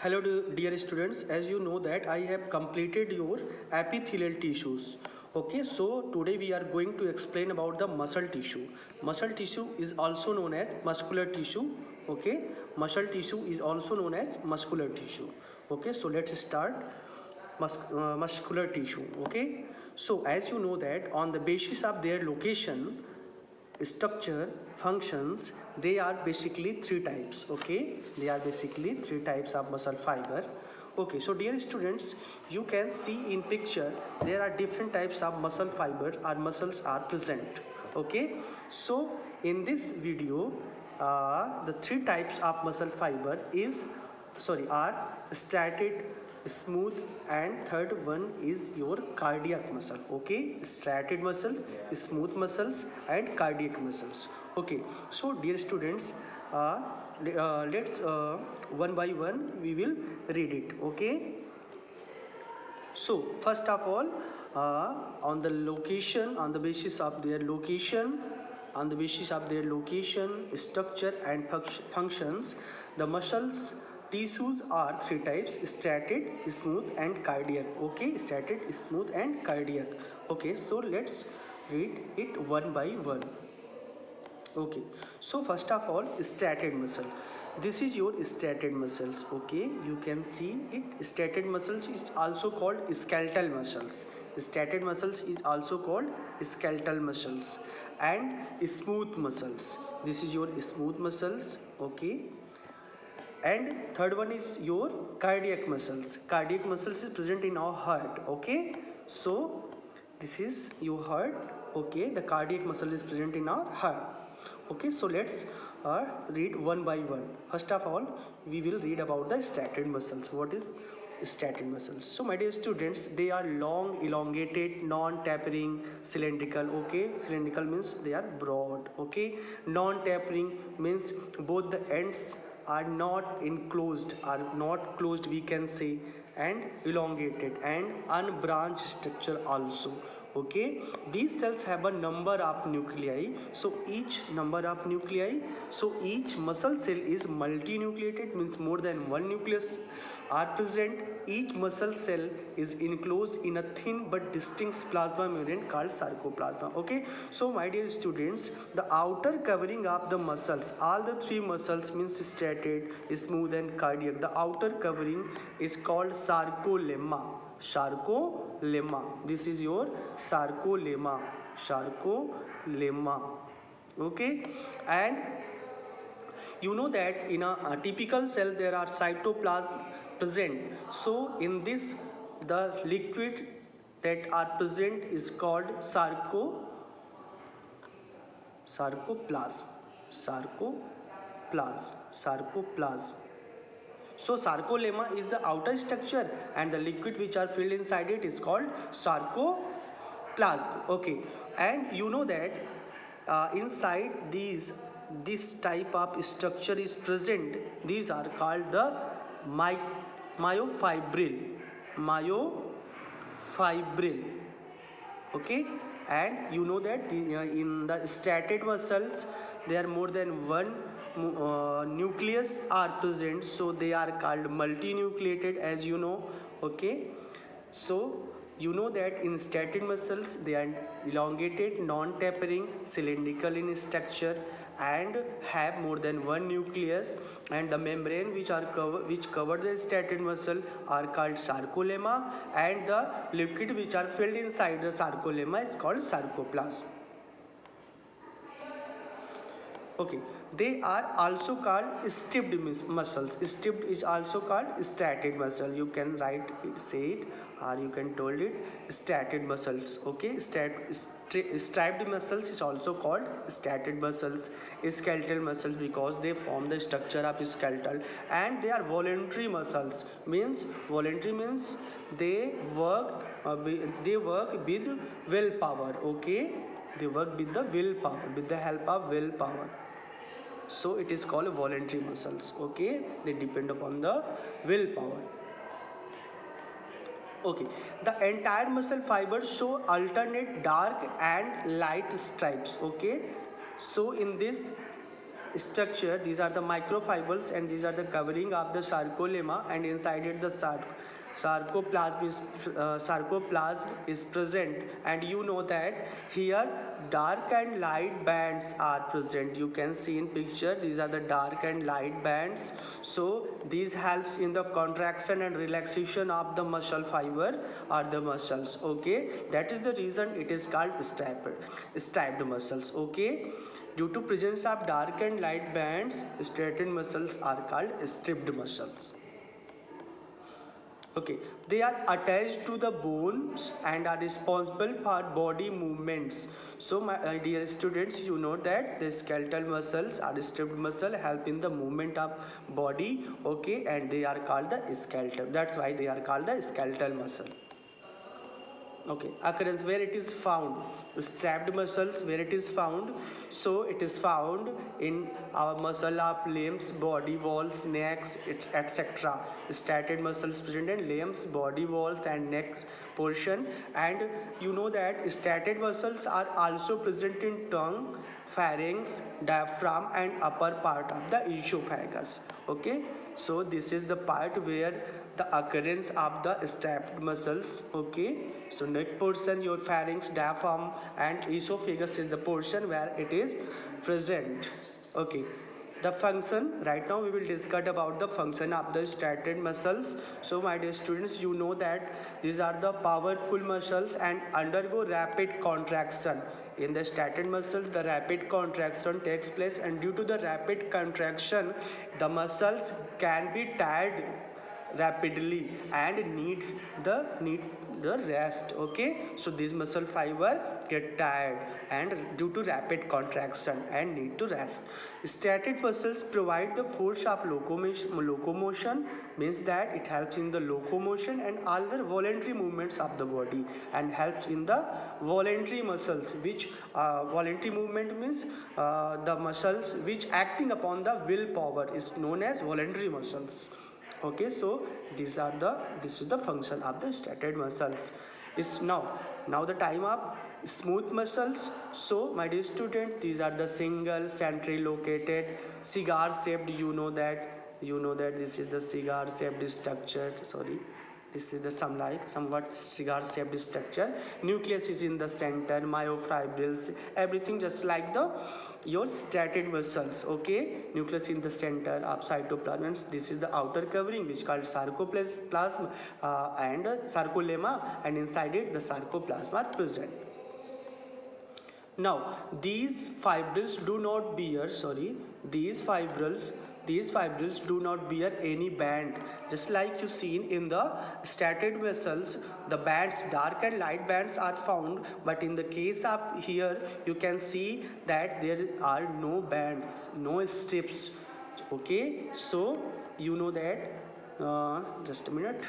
Hello dear students, as you know that I have completed your epithelial tissues. Okay, so today we are going to explain about the muscle tissue. Muscle tissue is also known as muscular tissue. Okay, muscle tissue is also known as muscular tissue. Okay, so let's start muscular tissue. Okay, so as you know that on the basis of their location, structure, functions, they are basically three types. Okay, they are basically three types of muscle fiber. Okay, so dear students, you can see in picture there are different types of muscle fiber or muscles are present. Okay, so in this video the three types of muscle fiber are striated, smooth, and third one is your cardiac muscle. Okay, striated muscles, smooth muscles, and cardiac muscles. Okay, so dear students, let's one by one we will read it. Okay, so first of all, on the location, on the basis of their location, structure and functions, the muscles tissues are three types: striated, smooth, and cardiac. Okay, striated, smooth, and cardiac. Okay, so let's read it one by one. Okay, so first of all, striated muscle. This is your striated muscles. Okay, you can see it. Striated muscles is also called skeletal muscles. Striated muscles is also called skeletal muscles. And smooth muscles, this is your smooth muscles. Okay, and third one is your cardiac muscles. Cardiac muscles is present in our heart. Okay, so this is your heart. Okay, the cardiac muscle is present in our heart. Okay, so let's read one by one. First of all, we will read about the striated muscles. What is striated muscles? So my dear students, they are long, elongated, non-tapering, cylindrical. Okay, cylindrical means they are broad. Okay, non-tapering means both the ends are not enclosed, are not closed, we can say, and elongated and unbranched structure also. Okay, these cells have a number of nuclei. So each muscle cell is multinucleated, means more than one nucleus are present. Each muscle cell is enclosed in a thin but distinct plasma membrane called sarcoplasma. Okay, so my dear students, the outer covering of the muscles, all the three muscles means striated, smooth, and cardiac, the outer covering is called sarcolemma. Sarcolemma, this is your sarcolemma. Okay, and you know that in a typical cell there are cytoplasm present. So in this, the liquid that are present is called sarcoplasm. So sarcolemma is the outer structure and the liquid which are filled inside it is called sarcoplasm. Okay, and you know that inside this type of structure is present. These are called the myofibril. Okay, and you know that in the striated muscles there are more than one nucleus are present, so they are called multinucleated, as you know. Okay, so you know that in striated muscles they are elongated, non-tapering, cylindrical in structure, and have more than one nucleus, and the membrane which cover the striated muscle are called sarcolemma, and the liquid which are filled inside the sarcolemma is called sarcoplasm. Okay, they are also called stiffed muscles. Stiffed is also called striated muscle. You can write it, say it, or you can told it striated muscles. Okay, striped muscles is also called striated muscles. Skeletal muscles because they form the structure of skeletal, and they are voluntary muscles. Voluntary means they work with willpower. Okay, they work with the willpower, with the help of willpower. So it is called voluntary muscles. Okay, they depend upon the willpower. Okay, the entire muscle fibers show alternate dark and light stripes. Okay, so in this structure, these are the microfibers and these are the covering of the sarcolemma, and inside it the sarcoplasm is present, and you know that here dark and light bands are present. You can see in picture, these are the dark and light bands. So these helps in the contraction and relaxation of the muscle fiber or the muscles. Okay, that is the reason it is called striped muscles. Okay, due to presence of dark and light bands, straightened muscles are called stripped muscles. Okay, they are attached to the bones and are responsible for body movements. So my dear students, you know that the skeletal muscles are stripped muscle, help in the movement of body. Okay, and they are called the skeletal. That's why they are called the skeletal muscle. Okay, occurrence where it is found, strapped muscles where it is found. So it is found in our muscle of limbs, body walls, necks, etc. Striated muscles present in limbs, body walls and neck portion. And you know that striated muscles are also present in tongue, pharynx, diaphragm and upper part of the esophagus. Okay, so this is the part where the occurrence of the strapped muscles. Okay, so neck portion, your pharynx, diaphragm and esophagus is the portion where it is present. Okay, the function, right now we will discuss about the function of the striated muscles. So my dear students, you know that these are the powerful muscles and undergo rapid contraction. In the striated muscle, the rapid contraction takes place, and due to the rapid contraction, the muscles can be tired rapidly and need the rest. Okay, so these muscle fiber get tired and due to rapid contraction and need to rest. Striated muscles provide the force of locomotion, means that it helps in the locomotion and other voluntary movements of the body, and helps in the voluntary muscles, which voluntary movement means the muscles which acting upon the willpower is known as voluntary muscles. Okay, so this is the function of the striated muscles. Is now the time of smooth muscles. So my dear student, these are the single centrally located cigar shaped. You know that this is the cigar shaped structure. Sorry, this is the somewhat cigar shaped structure. Nucleus is in the center, myofibrils, everything just like your striated muscles. Okay, nucleus in the center of cytoplasm. This is the outer covering which called sarcoplasm and sarcolemma, and inside it the sarcoplasm are present. Now these fibrils do not bear, these fibrils do not bear any band, just like you seen in the striated muscles. The bands, dark and light bands are found, but in the case of here you can see that there are no bands, no strips. Okay, so you know that just a minute,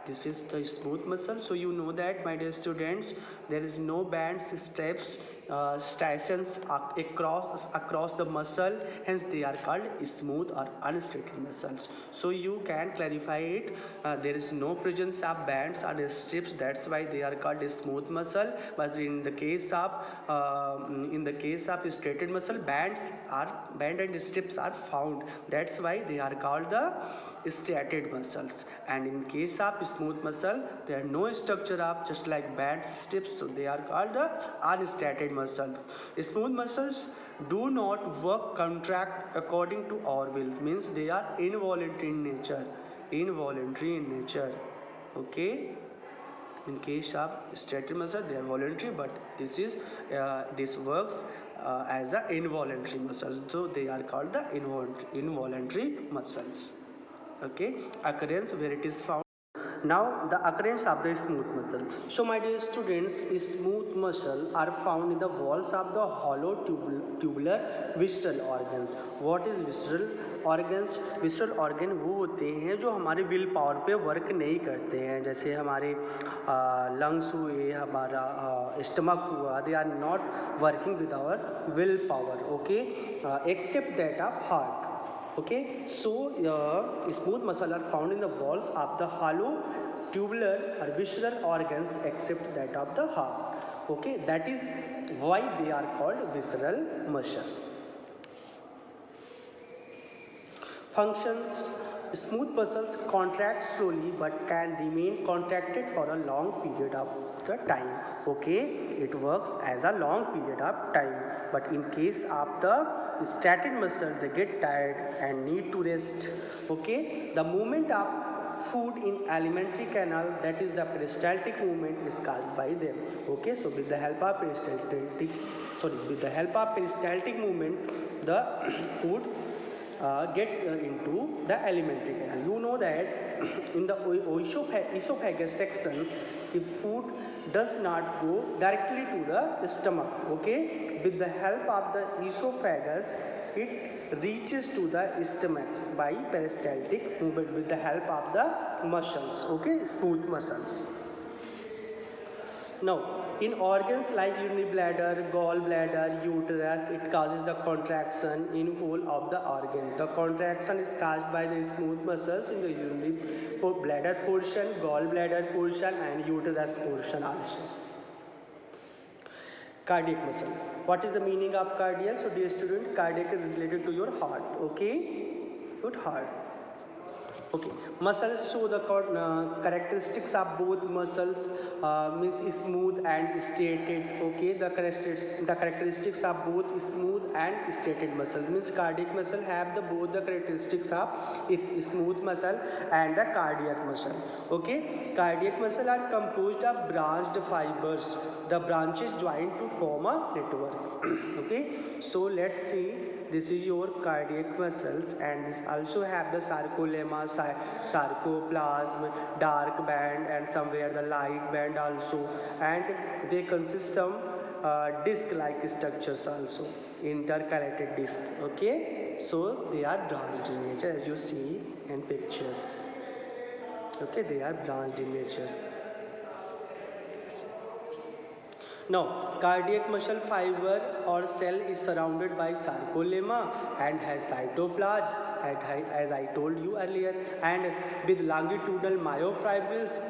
this is the smooth muscle. So you know that, my dear students, there is no bands, strips, striations across the muscle, hence they are called smooth or unstraightened muscles. So you can clarify it, there is no presence of bands or strips, that's why they are called a smooth muscle. But in the case of straightened muscle, band and strips are found, that's why they are called the striated muscles. And in case of smooth muscle, there are no structure of just like band strips, so they are called the unstriated muscle. Smooth muscles do not work contract according to our will, means they are involuntary in nature. Okay, in case of striated muscle they are voluntary, but this works as a involuntary muscle, so they are called the involuntary muscles. Okay, occurrence where it is found. Now the occurrence of the smooth muscle. So my dear students, smooth muscle are found in the walls of the hollow tubular visceral organs. What is visceral organs? Visceral organ वो होते हैं जो हमारे will power पे work नहीं करते हैं, जैसे हमारे लंग्स हुए, हमारा स्टमक हुआ, they are not working with our will power. Okay, except that of heart. Okay, so smooth muscle are found in the walls of the hollow tubular or visceral organs except that of the heart. Okay, that is why they are called visceral muscle. Functions. Smooth muscles contract slowly but can remain contracted for a long period of the time. Okay, it works as a long period of time, but in case of the static muscle, they get tired and need to rest. Okay, the movement of food in alimentary canal, that is the peristaltic movement, is caused by them. Okay, so with the help of peristaltic movement, the food gets into the alimentary canal. You know that in the esophagus sections, if food does not go directly to the stomach, okay, with the help of the esophagus, it reaches to the stomachs by peristaltic movement with the help of the muscles, okay, smooth muscles. Now, in organs like urinary bladder, gallbladder, uterus, it causes the contraction in whole of the organ. The contraction is caused by the smooth muscles in the urinary bladder portion, gallbladder portion, and uterus portion also. Cardiac muscle. What is the meaning of cardiac? So, dear student, cardiac is related to your heart. Okay, good heart. Okay, muscles show the characteristics of both muscles, means smooth and straighted. Okay, the characteristics of both smooth and straighted muscles, means cardiac muscle have both the characteristics of smooth muscle and the cardiac muscle. Okay, cardiac muscle are composed of branched fibers. The branches join to form a network. Okay, so let's see. This is your cardiac muscles, and this also have the sarcolemma, sarcoplasm, dark band, and somewhere the light band also, and they consist some disc-like structures also, intercalated disc. Okay, so they are branched in nature, as you see in picture. Okay, they are branched in nature. Now, cardiac muscle fiber or cell is surrounded by sarcolemma and has cytoplasm, as I told you earlier, and with longitudinal myofibrils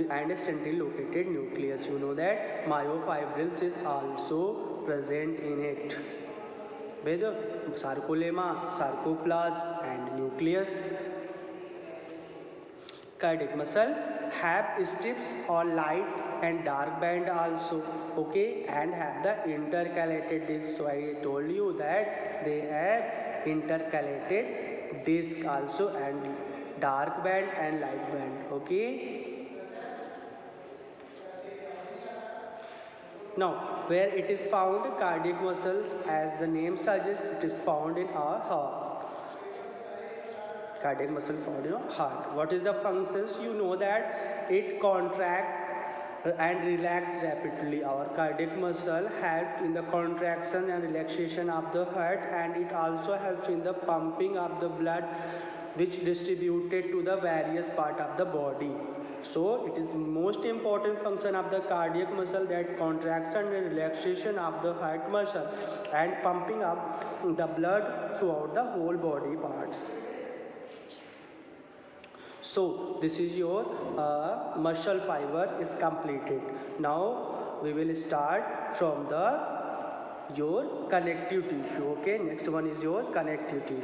and a centrally located nucleus. You know that myofibrils is also present in it, with sarcolemma, sarcoplasm, and nucleus. Cardiac muscle have strips or light and dark band also, okay, and have the intercalated disc. So I told you that they have intercalated disc also, and dark band and light band. Okay, now where it is found, cardiac muscles, as the name suggests, it is found in our heart. Cardiac muscle found in your heart. What is the functions? You know that it contract and relax rapidly. Our cardiac muscle helps in the contraction and relaxation of the heart, and it also helps in the pumping of the blood, which distributed to the various part of the body. So it is most important function of the cardiac muscle, that contraction and relaxation of the heart muscle and pumping up the blood throughout the whole body parts. So this is your muscle fiber is completed. Now we will start from your connective tissue. Okay, next one is your connective tissue.